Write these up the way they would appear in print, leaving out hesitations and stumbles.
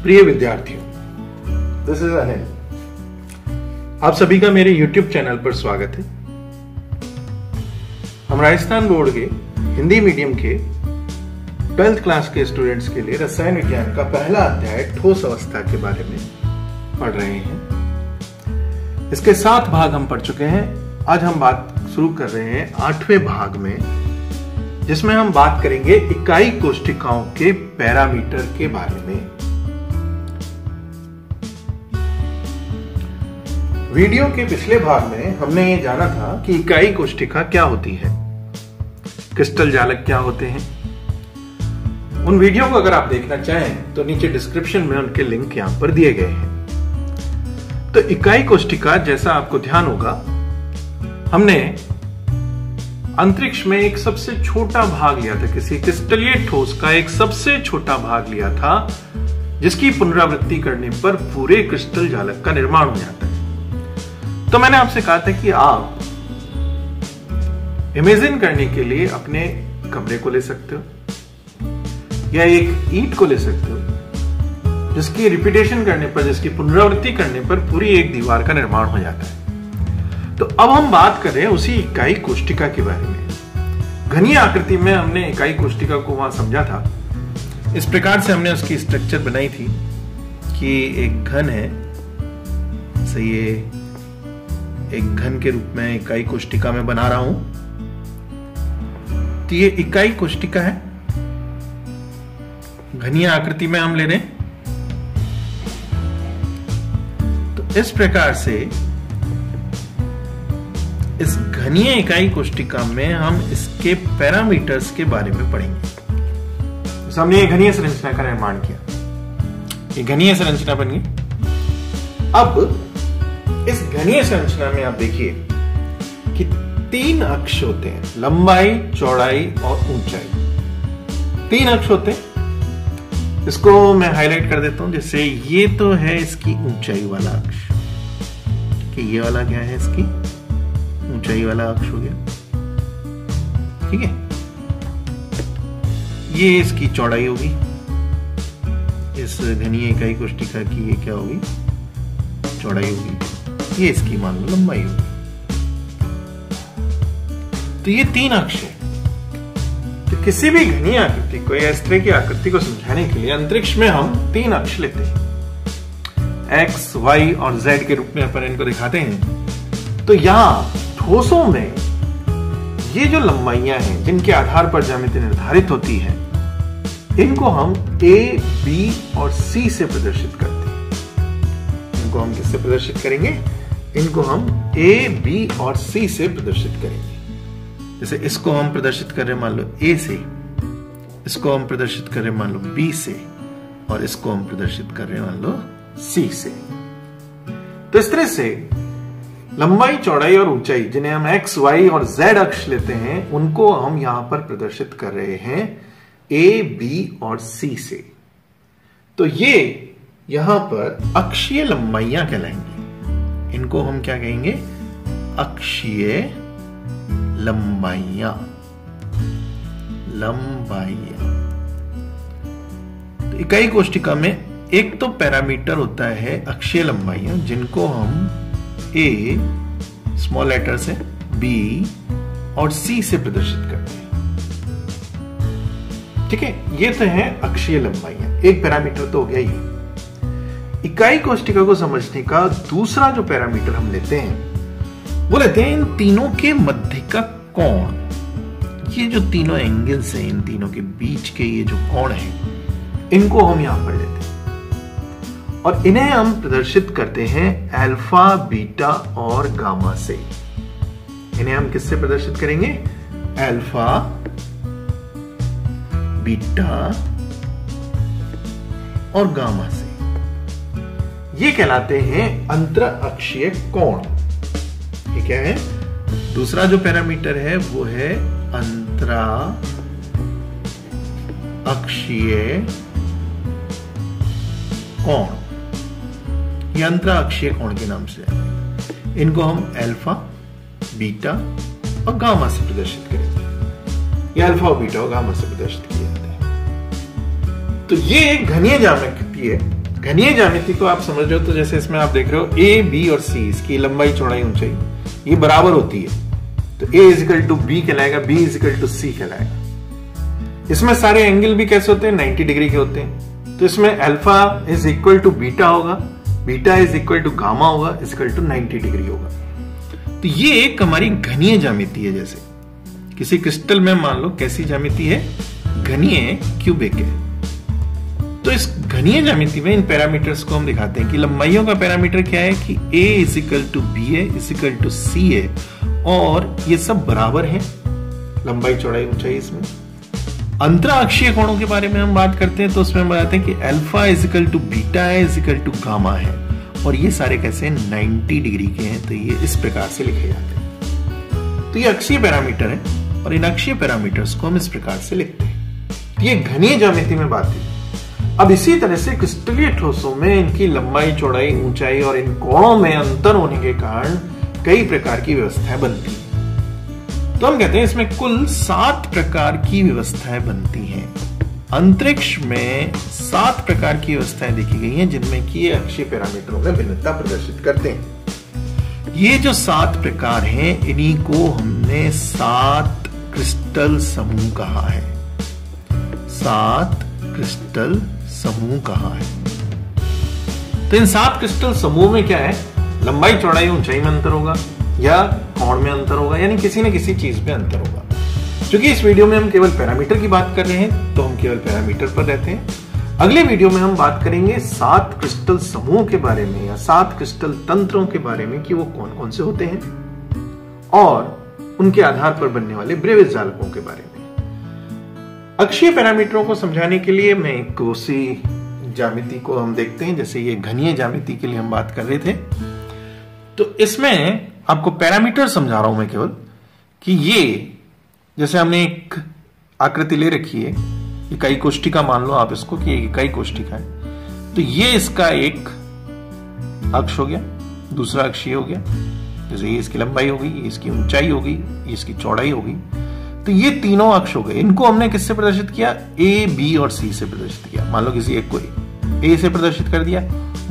प्रिय विद्यार्थियों, this is Anil. आप सभी का मेरे YouTube चैनल पर स्वागत है। हम राजस्थान बोर्ड के हिंदी मीडियम के 12th क्लास के स्टूडेंट्स के लिए रसायन विज्ञान का पहला अध्याय ठोस अवस्था के बारे में पढ़ रहे हैं। इसके 7 भाग हम पढ़ चुके हैं। आज हम बात शुरू कर रहे हैं 8वें भाग में, जिसमें हम बात करेंगे इकाई कोष्ठिकाओं के पैरामीटर के बारे में। वीडियो के पिछले भाग में हमने ये जाना था कि इकाई कोष्ठिका क्या होती है, क्रिस्टल जालक क्या होते हैं। उन वीडियो को अगर आप देखना चाहें तो नीचे डिस्क्रिप्शन में उनके लिंक यहां पर दिए गए हैं। तो इकाई कोष्ठिका, जैसा आपको ध्यान होगा, हमने अंतरिक्ष में एक सबसे छोटा भाग लिया था, किसी क्रिस्टलीय ठोस का एक सबसे छोटा भाग लिया था, जिसकी पुनरावृत्ति करने पर पूरे क्रिस्टल जालक का निर्माण हो जाता है। तो मैंने आपसे कहा था कि आप इमेजिन करने के लिए अपने कमरे को ले सकते हो या एक ईंट को ले सकते हो, जिसकी रिपीटेशन करने पर, जिसकी पुनरावृत्ति करने पर पूरी एक दीवार का निर्माण हो जाता है। तो अब हम बात कर रहे हैं उसी इकाई कोष्ठिका के बारे में। घनीय आकृति में हमने इकाई कोष्ठिका को वहां समझा था। इस प्रकार से हमने उसकी स्ट्रक्चर बनाई थी कि एक घन है, सही है, एक घन के रूप में इकाई कोष्ठिका में बना रहा हूं। तो ये इकाई कोष्ठिका है, घनीय आकृति में हम ले रहे हैं। तो इस प्रकार से इस घनीय इकाई कोष्ठिका में हम इसके पैरामीटर्स के बारे में पढ़ेंगे। तो हमने ये घनीय संरचना का निर्माण किया, ये घनीय संरचना बन गई। अब इस घनीय संरचना में आप देखिए कि 3 अक्ष होते हैं, लंबाई, चौड़ाई और ऊंचाई। 3 अक्ष होते हैं। इसको मैं हाईलाइट कर देता हूं। जैसे ये तो है इसकी ऊंचाई वाला अक्ष, कि ये वाला क्या है, इसकी ऊंचाई वाला अक्ष हो गया, ठीक है। ये इसकी चौड़ाई होगी, इस घनीय इकाई कोष्ठिका की ये क्या होगी, चौड़ाई होगी। ये इसकी मान लो लंबाई होगी। तो ये 3 अक्ष है। तो किसी भी घनीय आकृति को या इस तरह की आकृति को समझाने के लिए अंतरिक्ष में हम 3 अक्ष लेते हैं, एक्स, वाई और जेड के रूप में अपन इनको दिखाते हैं। तो यहां ठोसों में ये जो लंबाइयां हैं, जिनके आधार पर ज्यामिति निर्धारित होती है, इनको हम ए, बी और सी से प्रदर्शित करते हैं। इनको हम किससे प्रदर्शित करेंगे? इनको हम ए, बी और सी से प्रदर्शित करेंगे। जैसे इसको हम प्रदर्शित कर रहे हैं मान लो ए से, इसको हम प्रदर्शित कर रहे हैं मान लो बी से, और इसको हम प्रदर्शित कर रहे हैं मान लो सी से। तो इस तरह से लंबाई, चौड़ाई और ऊंचाई, जिन्हें हम एक्स, वाई और जेड अक्ष लेते हैं, उनको हम यहां पर प्रदर्शित कर रहे हैं ए, बी और सी से। तो ये यहां पर अक्षीय लंबाइयां कहलाएंगी। इनको हम क्या कहेंगे? अक्षीय लंबाइयां। तो इकाई कोष्ठिका में एक तो पैरामीटर होता है अक्षीय लंबाइयां, जिनको हम ए स्मॉल लेटर से, बी और सी से प्रदर्शित करते हैं, ठीक है। ये तो है अक्षीय लंबाइयां। एक पैरामीटर तो हो गया ये। इकाई कोष्ठिका को समझने का दूसरा जो पैरामीटर हम लेते हैं, वो लेते हैं इन तीनों के मध्य का कोण। ये जो तीनों एंगल्स हैं, इन तीनों के बीच के ये जो कोण हैं, इनको हम यहां पर लेते हैं और इन्हें हम प्रदर्शित करते हैं अल्फा, बीटा और गामा से। इन्हें हम किससे प्रदर्शित करेंगे? अल्फा, बीटा और गामा से। ये कहलाते हैं अंतर अक्षीय कोण। ये क्या है? दूसरा जो पैरामीटर है वो है अंतरा अक्षीय कोण। ये अंतरा अक्षीय कोण के नाम से है। इनको हम अल्फा, बीटा और गामा से प्रदर्शित करेंगे। ये अल्फा और बीटा और गामा से प्रदर्शित किए जाते हैं। तो ये एक घनीय ज्यामिति है, घनीय ज्यामिति को आप समझ रहे हो तो जैसे इसमें आप देख रहे हो ए, बी और सी, इसकी लंबाई, चौड़ाई, ऊंचाई ये बराबर होती है, तो ए इजिकल टू बी कहलाएगा, बी इजिकल टू सी कहलाएगा। इसमें सारे एंगल भी कैसे होते हैं, 90 डिग्री के होते हैं। तो इसमें alpha is equal to beta होगा, beta is equal to gamma होगा, इजिकल टू 90 डिग्री होगा। तो ये एक हमारी घनीय ज्यामिति है। जैसे किसी क्रिस्टल में मान लो कैसी ज्यामिति है, घनीय क्यूबिक है। तो इस घनीय ज्यामिति में इन पैरामीटर्स को हम दिखाते हैं कि लंबाइयों का पैरामीटर क्या है कि a इजिकल टू बी है, इजिकल टू सी है, और ये सब बराबर है, लंबाई, चौड़ाई, ऊंचाई। इसमें अंतराक्षीय कोणों के बारे में हम बात करते हैं तो उसमें हम बताते हैं कि अल्फा इजिकल टू बीटा है, इजिकल टू गामा है, और ये सारे कैसे 90 डिग्री के हैं। तो ये इस प्रकार से लिखे जाते हैं। तो ये अक्षीय पैरामीटर है और इन अक्षीय पैरामीटर्स को हम इस प्रकार से लिखते हैं। ये घनीय ज्यामिति में बात है। अब इसी तरह से क्रिस्टलीय ठोसों में इनकी लंबाई, चौड़ाई, ऊंचाई और इन कोणों में अंतर होने के कारण कई प्रकार की व्यवस्थाएं बनती हैं। तो हम कहते हैं इसमें कुल 7 प्रकार की व्यवस्थाएं बनती हैं। अंतरिक्ष में 7 प्रकार की व्यवस्थाएं देखी गई हैं जिनमें कि अक्षीय पैरामीटरों में भिन्नता प्रदर्शित करते हैं। ये जो 7 प्रकार हैं इन्हीं को हमने 7 क्रिस्टल समूह कहा है। 7 क्रिस्टल समूह कहा है। तो इन 7 क्रिस्टल समूह में क्या है, लंबाई, चौड़ाई, ऊंचाई में अंतर होगा या कोण में अंतर होगा, यानी किसी न किसी चीज में अंतर होगा। क्योंकि इस वीडियो में हम केवल पैरामीटर की बात कर रहे हैं तो हम केवल पैरामीटर पर रहते हैं। अगले वीडियो में हम बात करेंगे 7 क्रिस्टल समूह के बारे में या 7 क्रिस्टल तंत्रों के बारे में कि वो कौन कौन से होते हैं और उनके आधार पर बनने वाले ब्रेविस जालकों के बारे में। अक्षीय पैरामीटरों को समझाने के लिए मैं एक उसी ज्यामिति को हम देखते हैं। जैसे ये घनीय ज्यामिति के लिए हम बात कर रहे थे, तो इसमें आपको पैरामीटर समझा रहा हूं मैं केवल कि ये जैसे हमने एक आकृति ले रखी है, इकाई कोष्ठिका मान लो आप इसको कि इकाई कोष्ठिका है। तो ये इसका एक अक्ष हो गया, दूसरा अक्ष ये हो गया, जैसे ये इसकी लंबाई होगी, ये इसकी ऊंचाई होगी, ये इसकी चौड़ाई होगी। तो ये तीनों अक्ष हो गए। इनको हमने किससे प्रदर्शित किया, ए, बी और सी से प्रदर्शित किया। मान लो किसी एक को ए से प्रदर्शित कर दिया,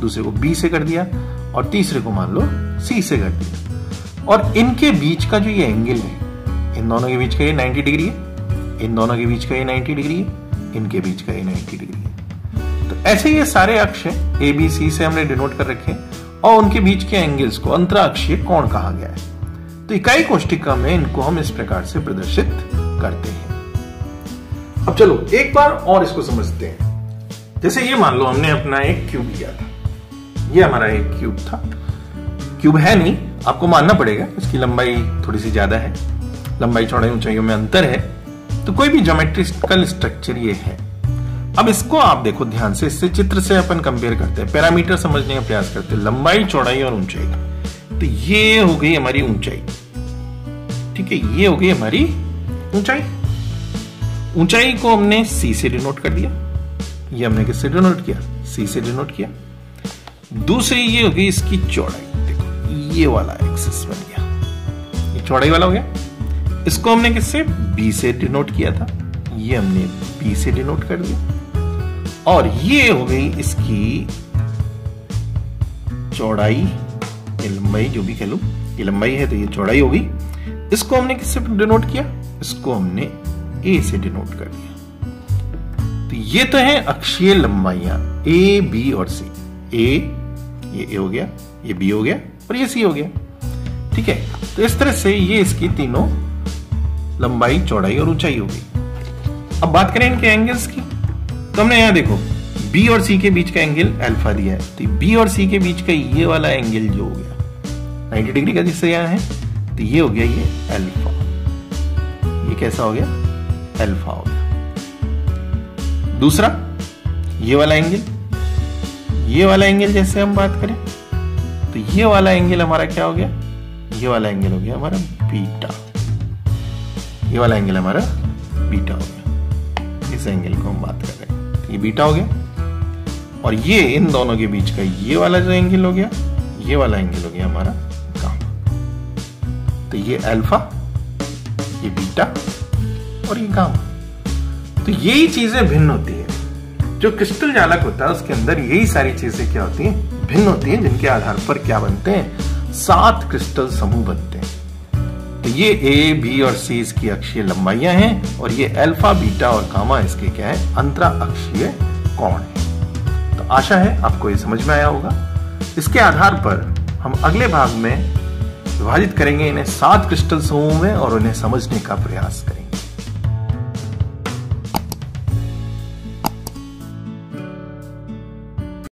दूसरे को बी से कर दिया और तीसरे को मान लो सी से कर दिया। और इनके बीच का जो ये एंगल है, इन दोनों के बीच का ये 90 डिग्री है, इन दोनों के बीच का ये 90 डिग्री है, इनके बीच का ये 90 डिग्री है। तो ऐसे ये सारे अक्ष हैं, ए, बी, सी से हमने डिनोट कर रखे और उनके बीच के एंगल्स को अंतराक्षीय कोण कहा गया है। तो इकाई कोष्ठिका में इनको हम इस प्रकार से प्रदर्शित करते हैं। अब चलो एक बार और इसको समझते हैं। जैसे ये मान लो हमने अपना एक क्यूब लिया था, ये हमारा एक क्यूब था। क्यूब है नहीं, आपको मानना पड़ेगा, इसकी लंबाई थोड़ी सी ज्यादा है, लंबाई, चौड़ाई, ऊंचाइयों में अंतर है। तो कोई भी ज्योमेट्रिकल स्ट्रक्चर ये है। अब इसको आप देखो ध्यान से, इससे चित्र से अपन कंपेयर करते हैं, पैरामीटर समझने का प्रयास करते हैं, लंबाई, चौड़ाई और ऊंचाई। तो ये हो गई हमारी ऊंचाई, ठीक है, ये हो गई हमारी ऊंचाई। ऊंचाई को हमने सी से डिनोट कर दिया, ये हमने किससे डिनोट किया, सी से डिनोट किया। दूसरी ये हो गई इसकी चौड़ाई, देखो ये वाला एक्सिस बन गया, ये चौड़ाई वाला हो गया। इसको हमने किससे, बी से डिनोट किया था, ये हमने बी से डिनोट कर दिया। और ये हो गई इसकी चौड़ाई, ये लंबाई, जो भी कह लो, ये लंबाई है तो ये चौड़ाई होगी। इसको हमने किससे डिनोट किया, इसको हमने ए से डिनोट कर दिया। तो ये तो है अक्षीय लंबाइयां ए, बी और सी। ये ए हो गया, ये बी हो गया और ये सी हो गया, ठीक है। तो इस तरह से ये इसकी तीनों लंबाई, चौड़ाई और ऊंचाई होगी। अब बात करें इनके एंगल्स की, तो हमने यहां देखो बी और सी के बीच का एंगल अल्फा दिया है। तो बी और सी के बीच का ये वाला एंगल जो हो गया 90 डिग्री का, जिससे यहां है, तो ये हो गया ये अल्फा। ये कैसा हो गया, अल्फा हो गया। दूसरा ये वाला एंगल, ये वाला एंगल जैसे हम बात करें तो ये वाला एंगल हमारा क्या हो गया, ये वाला एंगल हो गया हमारा बीटा। ये वाला एंगल हमारा बीटा हो गया, इस एंगल को हम बात कर रहे हैं, ये बीटा हो गया। और ये इन दोनों के बीच का ये वाला जो एंगल हो गया, ये वाला एंगल हो गया हमारा गामा। तो ये अल्फा, ये बीटा और ये गामा। तो यही चीजें भिन्न होती है। जो क्रिस्टल जालक होता है उसके अंदर यही सारी चीजें क्या होती हैं, भिन्न होती हैं, जिनके आधार पर क्या बनते हैं, 7 क्रिस्टल समूह बनते हैं। तो ये ए, बी और सी इसकी अक्षीय लंबाइयां हैं और ये अल्फा, बीटा और गामा इसके क्या है, अंतरा अक्षीय कोण है। तो आशा है आपको ये समझ में आया होगा। इसके आधार पर हम अगले भाग में विभाजित करेंगे इन्हें 7 क्रिस्टल समूह में और उन्हें समझने का प्रयास करेंगे।